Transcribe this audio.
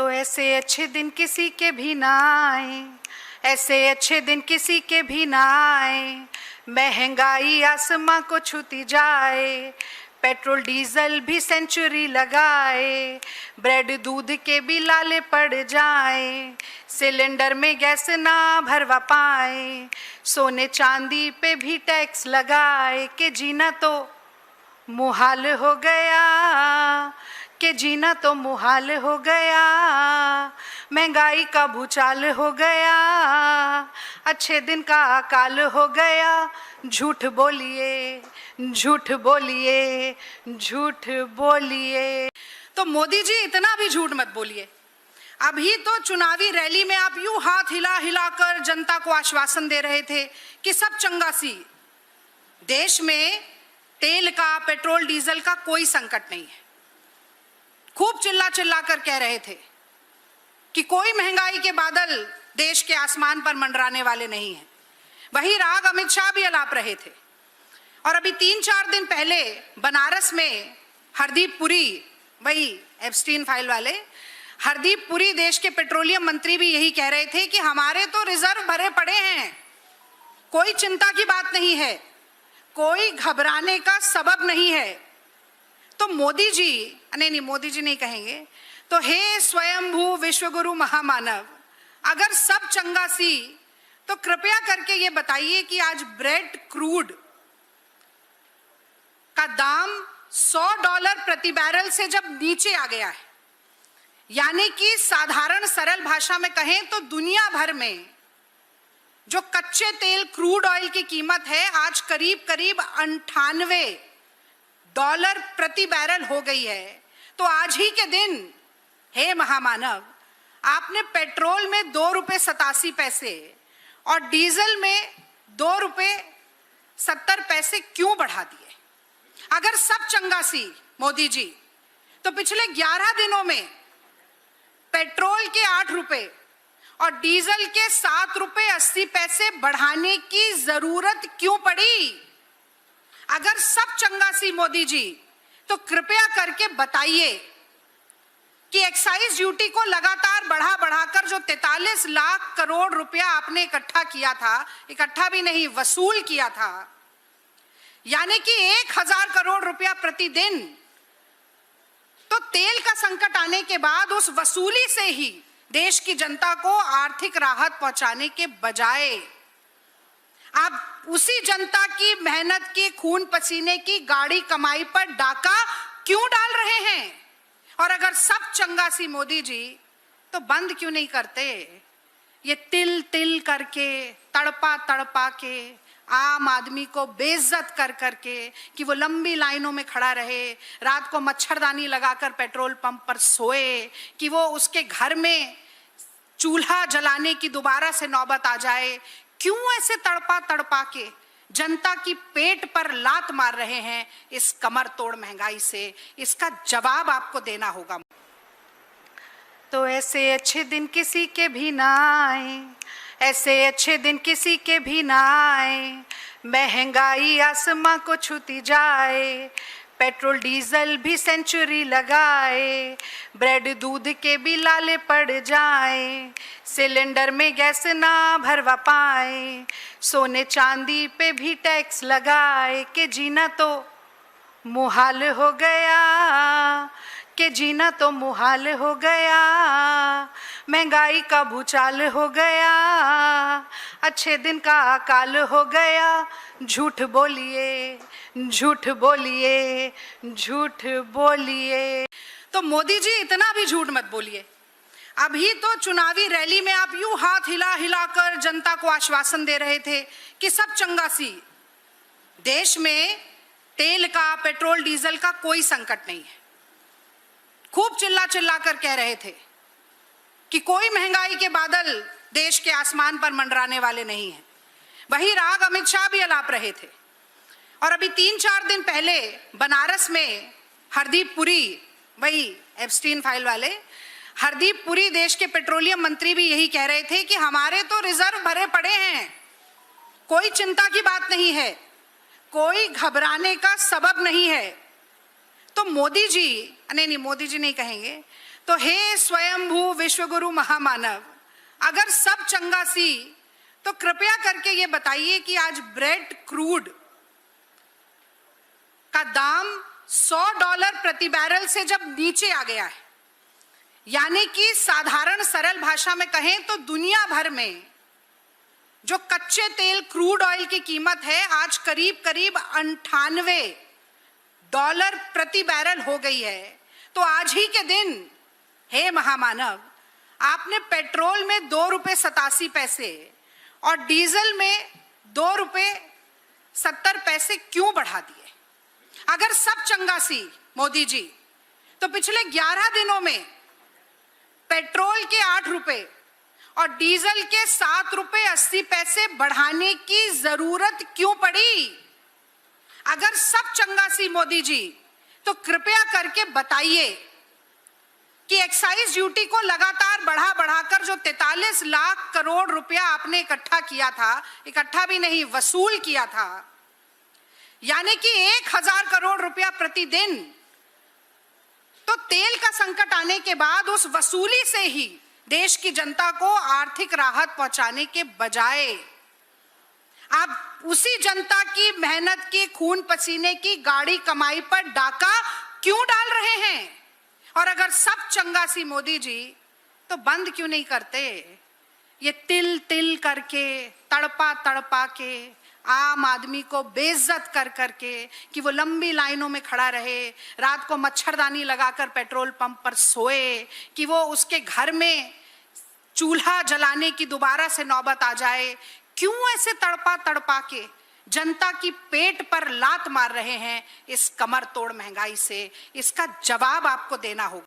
तो ऐसे अच्छे दिन किसी के भी ना आए, ऐसे अच्छे दिन किसी के भी ना आए। महंगाई आसमां को छूती जाए, पेट्रोल डीजल भी सेंचुरी लगाए। ब्रेड दूध के भी लाले पड़ जाए, सिलेंडर में गैस ना भरवा पाए। सोने चांदी पे भी टैक्स लगाए कि जीना तो मुहाल हो गया, कि जीना तो मुहाल हो गया। महंगाई का भूचाल हो गया, अच्छे दिन का अकाल हो गया। झूठ बोलिए, झूठ बोलिए, झूठ बोलिए। तो मोदी जी इतना भी झूठ मत बोलिए। अभी तो चुनावी रैली में आप यूं हाथ हिला हिलाकर जनता को आश्वासन दे रहे थे कि सब चंगा सी, देश में तेल का, पेट्रोल डीजल का कोई संकट नहीं है। खूब चिल्ला चिल्ला कर कह रहे थे कि कोई महंगाई के बादल देश के आसमान पर मंडराने वाले नहीं हैं। वही राग अमित शाह भी अलाप रहे थे। और अभी 3-4 दिन पहले बनारस में हरदीप पुरी, वही एप्स्टीन फाइल वाले हरदीप पुरी, देश के पेट्रोलियम मंत्री, भी यही कह रहे थे कि हमारे तो रिजर्व भरे पड़े हैं, कोई चिंता की बात नहीं है, कोई घबराने का सबब नहीं है। तो मोदी जी, नहीं मोदी जी नहीं कहेंगे, तो हे स्वयंभू विश्वगुरु महामानव, अगर सब चंगा सी तो कृपया करके ये बताइए कि आज ब्रेड क्रूड का दाम $100 प्रति बैरल से जब नीचे आ गया है, यानी कि साधारण सरल भाषा में कहें तो दुनिया भर में जो कच्चे तेल क्रूड ऑयल की कीमत है आज करीब करीब $98 प्रति बैरल हो गई है। तो आज ही के दिन हे महामानव, आपने पेट्रोल में ₹2.87 और डीजल में ₹2.70 क्यों बढ़ा दिए? अगर सब चंगा सी मोदी जी, तो पिछले 11 दिनों में पेट्रोल के ₹8 और डीजल के ₹7.80 बढ़ाने की जरूरत क्यों पड़ी? अगर सब चंगा सी मोदी जी, तो कृपया करके बताइए कि एक्साइज ड्यूटी को लगातार बढ़ा बढ़ाकर जो 43 लाख करोड़ रुपया आपने इकट्ठा किया था, इकट्ठा भी नहीं वसूल किया था, यानी कि 1000 करोड़ रुपया प्रतिदिन, तो तेल का संकट आने के बाद उस वसूली से ही देश की जनता को आर्थिक राहत पहुंचाने के बजाय आप उसी जनता की मेहनत की, खून पसीने की गाड़ी कमाई पर डाका क्यों डाल रहे हैं? और अगर सब चंगा सी मोदी जी, तो बंद क्यों नहीं करते? ये तिल तिल करके, तड़पा तड़पा के, आम आदमी को बेइज्जत कर करके कि वो लंबी लाइनों में खड़ा रहे, रात को मच्छरदानी लगाकर पेट्रोल पंप पर सोए, कि वो उसके घर में चूल्हा जलाने की दोबारा से नौबत आ जाए। क्यों ऐसे तड़पा तड़पा के जनता की पेट पर लात मार रहे हैं इस कमर तोड़ महंगाई से? इसका जवाब आपको देना होगा। तो ऐसे अच्छे दिन किसी के भी ना आए, ऐसे अच्छे दिन किसी के भी ना आए। महंगाई आसमां को छूती जाए, पेट्रोल डीजल भी सेंचुरी लगाए। ब्रेड दूध के भी लाले पड़ जाए, सिलेंडर में गैस ना भरवा पाए। सोने चांदी पे भी टैक्स लगाए कि जीना तो मुहाल हो गया, कि जीना तो मुहाल हो गया। महंगाई का भूचाल हो गया, अच्छे दिन का अकाल हो गया। झूठ बोलिए, झूठ बोलिए, झूठ बोलिए। तो मोदी जी इतना भी झूठ मत बोलिए। अभी तो चुनावी रैली में आप यूं हाथ हिला हिलाकर जनता को आश्वासन दे रहे थे कि सब चंगा सी, देश में तेल का, पेट्रोल डीजल का कोई संकट नहीं है। खूब चिल्ला चिल्ला कर कह रहे थे कि कोई महंगाई के बादल देश के आसमान पर मंडराने वाले नहीं हैं। वही राग अमित शाह भी अलाप रहे थे। और अभी 3-4 दिन पहले बनारस में हरदीप पुरी, वही एप्स्टीन फाइल वाले हरदीप पुरी, देश के पेट्रोलियम मंत्री, भी यही कह रहे थे कि हमारे तो रिजर्व भरे पड़े हैं, कोई चिंता की बात नहीं है, कोई घबराने का सबब नहीं है। तो मोदी जी, नहीं मोदी जी नहीं कहेंगे, तो हे स्वयंभू विश्वगुरु महामानव, अगर सब चंगा सी तो कृपया करके ये बताइए कि आज ब्रेड क्रूड का दाम $100 प्रति बैरल से जब नीचे आ गया है, यानी कि साधारण सरल भाषा में कहें तो दुनिया भर में जो कच्चे तेल क्रूड ऑयल की कीमत है आज करीब करीब $98 प्रति बैरल हो गई है, तो आज ही के दिन हे महामानव, आपने पेट्रोल में ₹2.87 और डीजल में ₹2.70 क्यों बढ़ा दिए? अगर सब चंगा सी मोदी जी, तो पिछले 11 दिनों में पेट्रोल के ₹8 और डीजल के ₹7.80 बढ़ाने की जरूरत क्यों पड़ी? अगर सब चंगा सी मोदी जी, तो कृपया करके बताइए कि एक्साइज ड्यूटी को लगातार बढ़ाकर जो 43 लाख करोड़ रुपया आपने इकट्ठा किया था, इकट्ठा भी नहीं वसूल किया था, यानी कि 1000 करोड़ रुपया प्रतिदिन, तो तेल का संकट आने के बाद उस वसूली से ही देश की जनता को आर्थिक राहत पहुंचाने के बजाय आप उसी जनता की मेहनत की, खून पसीने की, गाड़ी कमाई पर डाका क्यों डाल रहे हैं? और अगर सब चंगा सी मोदी जी, तो बंद क्यों नहीं करते ये तिल तिल करके, तड़पा के आम आदमी को बेइज्जत कर करके कि वो लंबी लाइनों में खड़ा रहे, रात को मच्छरदानी लगाकर पेट्रोल पंप पर सोए, कि वो उसके घर में चूल्हा जलाने की दोबारा से नौबत आ जाए? क्यों ऐसे तड़पा के जनता की पेट पर लात मार रहे हैं इस कमर तोड़ महंगाई से? इसका जवाब आपको देना होगा।